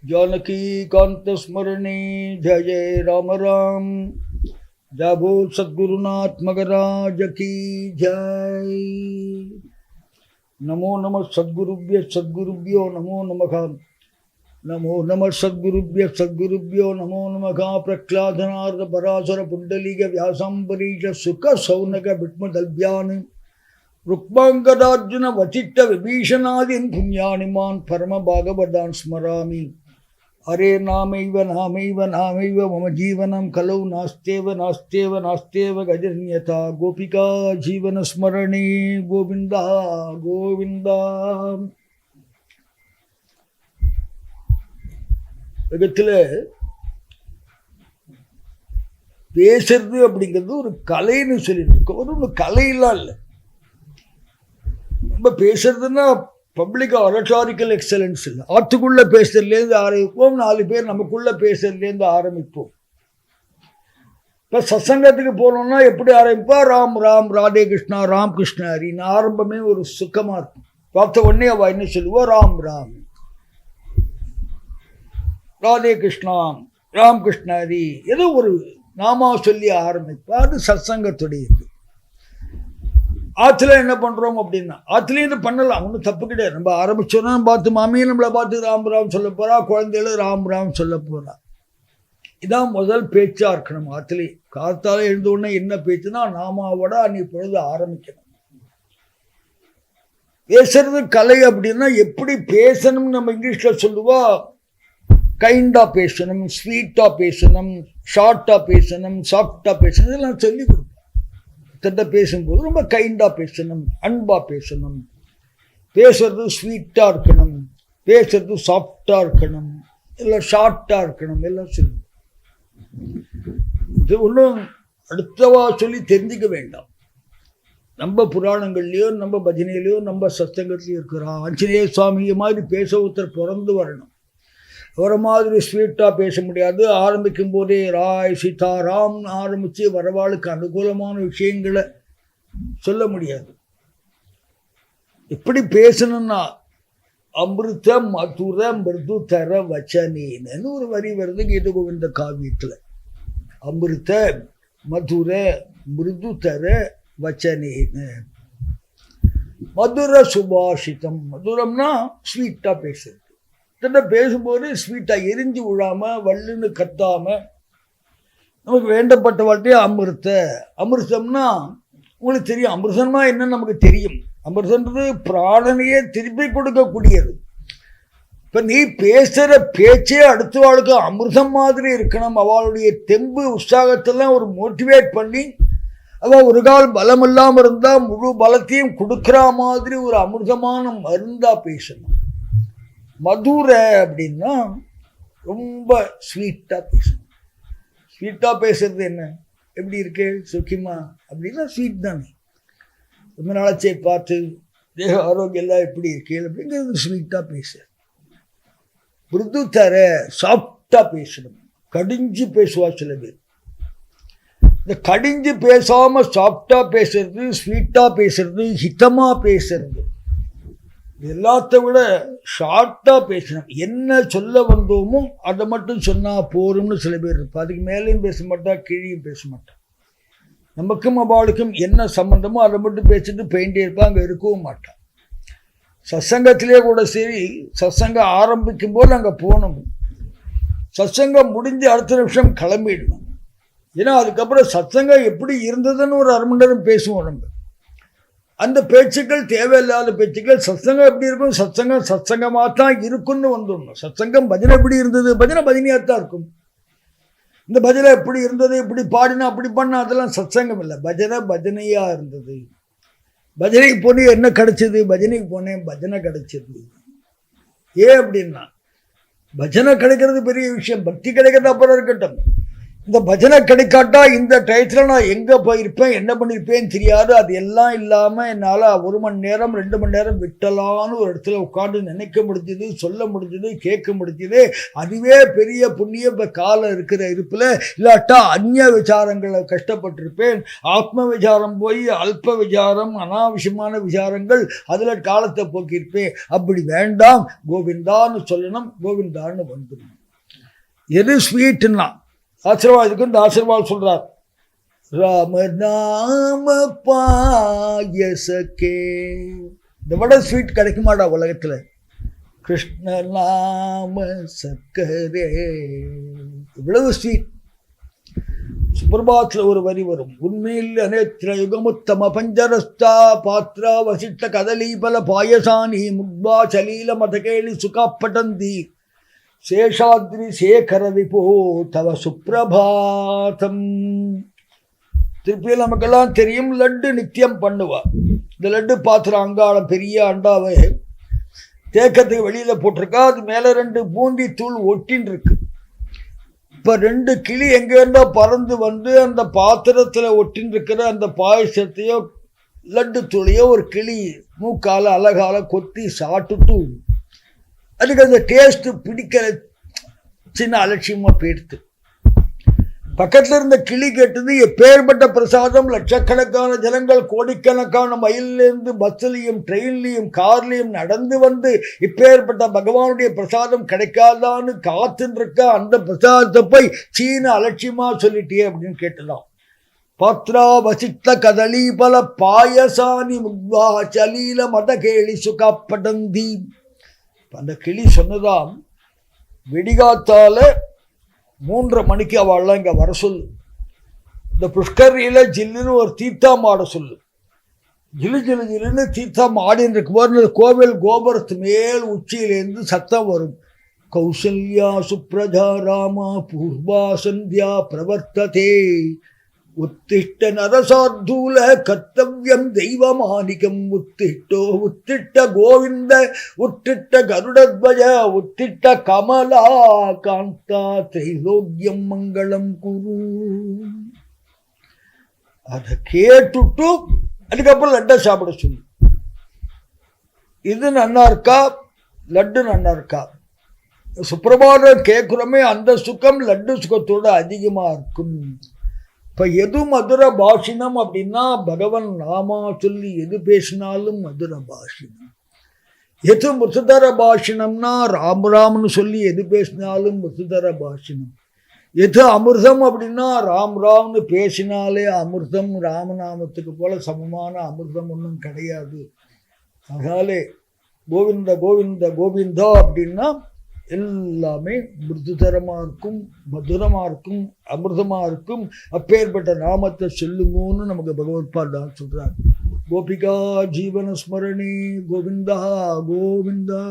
जानकीकान्तस्मरणे जय जय राम राम। जय बोल सद्गुरुनाथ महाराज की जय। नमो नमः सद्गुरुभ्यो नमो नमः। नमो नमः सद्गुरुभ्यो नमो नमः। प्रह्लादनार्द पराशर पुंडलीक व्यासांबरीश सुख सौनक विष्णुदल्भ्यान् रुक्मांगदार्जुन वचिट्ट विभीषणादीन् पुण्यानिमान् परम भागवतान् स्मरामि। हरे नामैव नामैव नामैव मम जीवनं कलौ नास्त्येव नास्त्येव नास्त्येव गजन्यथा। गोपिका जीवन स्मरणे गोविंदा गोविंदा। உலகத்தில் பேசுறது அப்படிங்கிறது ஒரு கலைன்னு சொல்லிட்டு ஒரு கலையெல்லாம் இல்லை. நம்ம பேசுறதுன்னா பப்ளிக் ஆரட்டாரிக்கல் எக்ஸலன்ஸ் இல்லை. ஆற்றுக்குள்ளே பேசுறதுலேருந்து ஆரம்பிப்போம், 4 பேர் நமக்குள்ளே பேசுறதுலேருந்து ஆரம்பிப்போம். இப்போ சத்சங்கத்துக்கு போனோம்னா எப்படி ஆரம்பிப்பா? ராம் ராம் ராதே கிருஷ்ணா ராம் கிருஷ்ண ஹரின்னு ஆரம்பமே ஒரு சுக்கமாக இருக்கும். பார்த்த உடனே அவள் என்ன சொல்லுவோம்? ராம் ராம் ராதே கிருஷ்ணா ராம் கிருஷ்ண ஹரி ஏதோ ஒரு நாமா சொல்லி ஆரம்பிப்பா. அது சத்சங்கத்துடையது. ஆற்றுல என்ன பண்ணுறோம் அப்படின்னா ஆற்றுலேயும் இது பண்ணலாம், ஒன்றும் தப்பு கிடையாது. நம்ம ஆரம்பிச்சோன்னா பார்த்து மாமியை நம்மளை பார்த்து ராம் ராம் சொல்ல போகிறா, குழந்தைகளும் ராம் ராம் சொல்ல போகிறா. இதான் முதல் பேச்சாக இருக்கணும். ஆற்றுலேயே காத்தால எழுந்த உடனே என்ன பேச்சுன்னா நாமாவோட அன்னைக்கு பொழுது ஆரம்பிக்கணும். பேசுறது கலை அப்படின்னா எப்படி பேசணும்னு நம்ம இங்கிலீஷில் சொல்லுவா. கைண்டாக பேசணும், ஸ்வீட்டாக பேசணும், ஷார்ட்டாக பேசணும், சாஃப்டாக பேசணும், இதெல்லாம் சொல்லி கொடுப்போம். கிட்ட பேசும்போது ரொம்ப கைண்டாக பேசணும், அன்பாக பேசணும், பேசுறது ஸ்வீட்டாக இருக்கணும், பேசுறது சாஃப்டாக இருக்கணும், இல்லை ஷார்ட்டாக இருக்கணும், எல்லாம் சொல்லணும். இது ஒன்றும் அடுத்தவா சொல்லி தெரிஞ்சுக்க வேண்டாம். நம்ம புராணங்கள்லையோ நம்ம பஜனையிலையோ நம்ம சத்சங்கத்திலையோ இருக்கிறோம். ஆஞ்சநேய சுவாமியை மாதிரி பேச ஒருத்தர் பிறந்து வரணும். அவரை மாதிரி ஸ்வீட்டாக பேச முடியாது. ஆரம்பிக்கும் போதே ராய் சீதாராம்னு ஆரம்பித்து வரவாளுக்கு அனுகூலமான விஷயங்களை சொல்ல முடியாது. எப்படி பேசணும்னா அமிர்த மதுர மிருது தர வச்சனேன்னு ஒரு வரி வருது கீத கோவிந்த காவியத்தில். அமிர்த மதுர மிருது தர வச்சனேன்னு. மதுர சுபாஷிதம். மதுரம்னா ஸ்வீட்டாக பேசுறது. பேசும்போது ஸ்வீட்டாக எரிஞ்சு விழாமல் வல்லுன்னு கத்தாமல் நமக்கு வேண்டப்பட்ட வாழ்க்கையே அமிர்த. அமிர்தம்னா உங்களுக்கு தெரியும், அமிர்தம்னா என்னன்னு நமக்கு தெரியும். அமிர்தன்றது பிராணனையே திருப்பி கொடுக்கக்கூடியது. இப்போ நீ பேசுகிற பேச்சே அடுத்த வாழ்க்கை அமிர்தம் மாதிரி இருக்கணும். அவளுடைய தெம்பு உற்சாகத்தெல்லாம் ஒரு மோட்டிவேட் பண்ணி அவள் ஒரு கால் பலம் இல்லாமல் இருந்தால் முழு பலத்தையும் கொடுக்குற மாதிரி ஒரு அமிர்தமான மருந்தாக பேசணும். மதுர அப்படின்னா ரொம்ப ஸ்வீட்டாக பேசணும். ஸ்வீட்டாக பேசுறது என்ன? எப்படி இருக்கு சுக்கிமா அப்படின்னா ஸ்வீட் தானே. ரொம்ப நாளாச்சே பார்த்து தேக ஆரோக்கியம் எல்லாம் எப்படி இருக்கு அப்படிங்கிறது ஸ்வீட்டாக பேச. மிருது தர சாஃப்டாக பேசணும். கடிஞ்சு பேசுவா சில பேர். இந்த கடிஞ்சு பேசாமல் சாஃப்டாக பேசுறது, ஸ்வீட்டாக பேசுறது, ஹிதமாக பேசுறது, எல்லாத்த விட ஷார்ட்டாக பேசணும். என்ன சொல்ல வந்தோமோ அதை மட்டும் சொன்னால் போரும்னு சில பேர் இருப்பா. அதுக்கு மேலேயும் பேச மாட்டா, கீழேயும் பேச மாட்டா. நமக்கும் அவளுக்கும் என்ன சம்பந்தமோ அதை மட்டும் பேசிட்டு போயிட்டே இருப்பா, அங்கே இருக்கவும் மாட்டான். சத்சங்கத்திலே கூட சரி, சத்சங்கம் ஆரம்பிக்கும் போது அங்கே போகணும். சத்சங்கம் முடிஞ்சு அடுத்த நிமிஷம் கிளம்பிடணும். ஏன்னா அதுக்கப்புறம் சத்சங்கம் எப்படி இருந்ததுன்னு ஒரு 1/2 மணி நேரம் பேசுவோம். நம்ம அந்த பேச்சுக்கள் தேவையில்லாத பேச்சுக்கள். சத்சங்கம் எப்படி இருக்கும்? சத்சங்கமாக தான் இருக்குன்னு வந்துடணும். சத்சங்கம் பஜனை எப்படி இருந்தது? பஜனை பஜனையாக தான் இருக்கும். இந்த பஜனை எப்படி இருந்தது, இப்படி பாடினா அப்படி பண்ணா அதெல்லாம் சத்சங்கம் இல்லை. பஜனை பஜனையாக இருந்தது. பஜனைக்கு போனேன் என்ன கிடைச்சது? பஜனைக்கு போனேன் பஜனை கிடைச்சது. ஏன் அப்படின்னா பஜனை கிடைக்கிறது பெரிய விஷயம், பக்தி கிடைக்கிறது அப்புறம் இருக்கட்டும். இந்த பஜனை கிடைக்காட்டா இந்த டயத்துல நான் எங்க போயிருப்பேன், என்ன பண்ணிருப்பேன்னு தெரியாது. அது எல்லாம் இல்லாம என்னால 1 மணி நேரம் 2 மணி நேரம் விட்டலான்னு ஒரு இடத்துல உட்காந்து நினைக்க முடிஞ்சது, சொல்ல முடிஞ்சது, கேட்க முடிஞ்சது. அதுவே பெரிய புண்ணிய காலம் இருக்கிற இருப்புல. இல்லாட்டா அந்நிய விசாரங்களை கஷ்டப்பட்டிருப்பேன். ஆத்ம விசாரம் போய் அல்ப விசாரம், அனாவசியமான விசாரங்கள், அதுல காலத்தை போக்கியிருப்பேன். அப்படி வேண்டாம், கோவிந்தான்னு சொல்லணும், கோவிந்தான்னு வந்துடும். எது ஸ்வீட்னா ஆசீர்வாதத்துக்கு இந்த ஆசீர்வாதம் சொல்றார். ராம நாம பாயசக்கே, இதை விட ஸ்வீட் கிடைக்குமாடா உலகத்துல? கிருஷ்ண நாம சக்கரே, இவ்வளவு ஸ்வீட். சுப்பிரபாத்தில் ஒரு வரி வரும். உண்மையில் அநேத்திர யுகமுத்தம பஞ்சரஸ்தா பாத்ரா வசிஷ்ட கதலீபல பாயசானி முக்பா சலீல மதகேளி சுகாப்படந்தி சேஷாத்ரி சேகர விபோ தவ சுப்பிரபாதம். திருப்பியில் நமக்கெல்லாம் தெரியும், லட்டு நித்தியம் பண்ணுவா. இந்த லட்டு பாத்திரம் அங்காளம் பெரிய அண்டாவை தேக்கத்துக்கு வெளியில போட்டிருக்கா. அது மேல 2 பூந்தி தூள் ஒட்டின்னு இருக்கு. இப்ப 2 கிளி எங்க இருந்தா பறந்து வந்து அந்த பாத்திரத்துல ஒட்டின்னு இருக்கிற அந்த பாயசத்தையோ லட்டு தூளையோ ஒரு கிளி மூக்கால அழகால கொத்தி சாப்பிட்டுட்டு அதுக்கு அந்த டேஸ்ட் பிடிக்கிற சின்ன அலட்சியமா போயிடுது. பக்கத்துல இருந்த கிளி கேட்டது, எப்பேற்பட்ட பிரசாதம், லட்சக்கணக்கான ஜனங்கள், கோடிக்கணக்கான மைலிலிருந்து பஸ்லையும் ட்ரெயின்லையும் கார்லையும் நடந்து வந்து இப்பேற்பட்ட பகவானுடைய பிரசாதம் கிடைக்காதான்னு காத்துன்னு இருக்க, அந்த பிரசாதத்தை போய் சீன அலட்சியமா சொல்லிட்டே அப்படின்னு கேட்டலாம். பாத்ரா வசிஷ்ட கதலி பல பாயசானி முக்வா சலீல மத கேளி சுகாப்படந்தி. அந்த கிளி சொன்னதாம், வெடிகாத்தால 3:30 மணிக்கு அவள்லாம் இங்க வர சொல்லு. இந்த புஷ்கரியில ஜில்லுன்னு ஒரு தீர்த்தம் ஆட சொல்லு. ஜிலு ஜிலு ஜிலுன்னு தீர்த்தம் ஆடின்னு இருக்கும்போது கோவில் கோபுரத்து மேல் உச்சியிலேருந்து சத்தம் வரும். கௌசல்யா சுப்ரஜா ராமா பூர்வா சந்தியா பிரவர்த்ததே உத்திஷ்ட நரசார்தூல கர்த்தவ்யம் தெய்வமானிகம் உத்திஷ்டோ உத்திஷ்ட கோவிந்த உத்திஷ்ட கருடத்வஜ உத்திஷ்ட கமலா காந்தா திரைலோக்கியம் மங்களம் குரு. அதை கேட்டுட்டு அதுக்கப்புறம் லட்டை சாப்பிட சொல்லு. இது நன்னா இருக்கா, லட்டு நன்னா இருக்கா? சுப்பிரபாதம் கேட்குறோமே, அந்த சுகம் லட்டு சுகத்தோட அதிகமா இருக்கும். இப்போ எது மதுர பாஷினம் அப்படின்னா, பகவன் நாமா சொல்லி எது பேசினாலும் மதுர பாஷினம். எது மிருதுதர பாஷினம்னா, ராம் ராம்னு சொல்லி எது பேசினாலும் மிருதுதர பாஷினம். எது அமிர்தம் அப்படின்னா, ராம் ராம்னு பேசினாலே அமிர்தம். ராமநாமத்துக்கு போல சமமான அமிர்தம் ஒன்றும் கிடையாது. அதனாலே கோவிந்த கோவிந்த கோவிந்தா அப்படின்னா எல்லாமே மிருதுதரமாக இருக்கும், மதுரமாக இருக்கும், அமிர்தமாக இருக்கும். அப்பேற்பட்ட நாமத்தை சொல்லுங்கன்னு நமக்கு பகவத்பாதா சொல்றார். கோபிகா ஜீவன ஸ்மரணி கோவிந்தா கோவிந்தா.